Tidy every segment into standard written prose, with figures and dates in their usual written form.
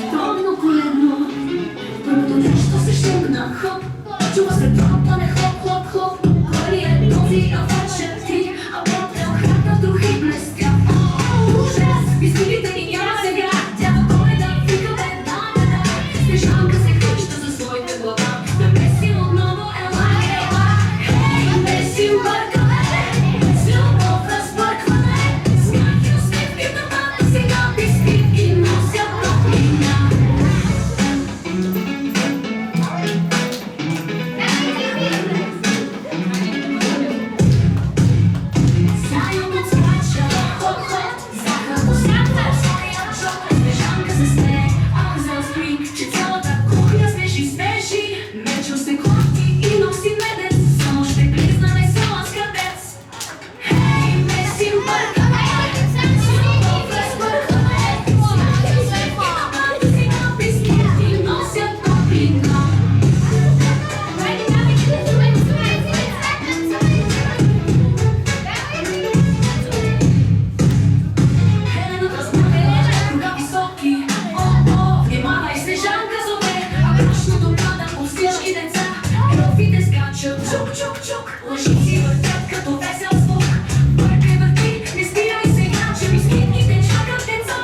Вторно коледно, първото нещо се шумна, хоп, чува се тропане, хлоп, хлоп, хлоп. Кой е този афачен ти, а после охрана други блестя. Ужас, изгубите ни няма сега, тя Коледа викаме да. Снежанка се хваща за своите глава, да месим отново, ела, ела. Хей, месим бъркаме, с любов разбъркваме, смях и усмивки в домата сега, бисквитки носят топлина. Заем от скача, хоп-хоп, захар усмята, своя жок, снежанка се смее, Арзел спринг, че цялата кухня смеши. Мечо се клати и носи медец, само ще близнаме села с кадец. Хей, месим бъркаме, с любов разбъркваме, смях и усмивки в домата сега, бисквитки носят топлина. Хелената знае, кога високи, о, внимавай, Снежанка зове, а брашното пада по всички деца. Елфите скачат, чук, чук, чук, лъжици въртят като весел звук. Бъркай, върти, не спирай сега, че бисквитките чакат деца.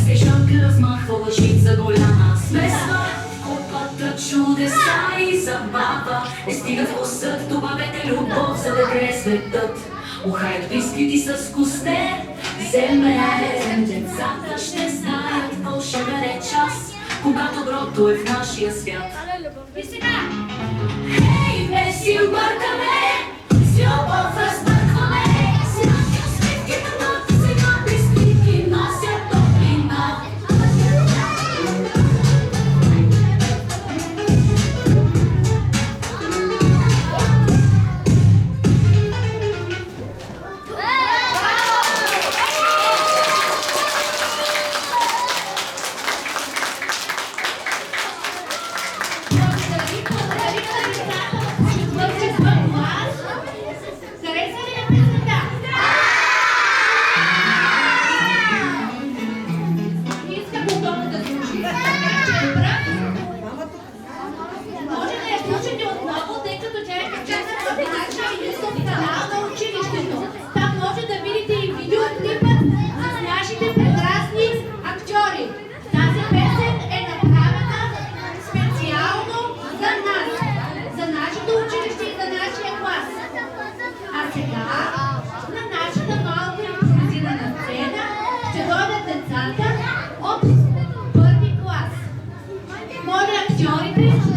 Снежанка размахва лъжица голяма, смесва копата чудеса и забава. Не стига вкусът, добавете любов, за да грее светът. Ухаят бисквити с косте, земен. Децата ще знаят вълшебен е час, когато доброто е в нашия свят. И сега! Хей, месим бъркаме, с любов разбъркваме, смях и усмивки в домата сега, бисквитки носят топлина. Хареса ли на песента? Искам отново да слушам. Добре? Може да я слушате отново, тъй като тя е качена в нашия YouTube канал на училището. Там може да видите и видеоклипът с нашите прекрасни актьори. Тази песен е направена специално за нас, за нашето училище и за нашия клас. А сега на нашата малка импровизирана сцена ще дойдат децата от първи клас. Моля актьорите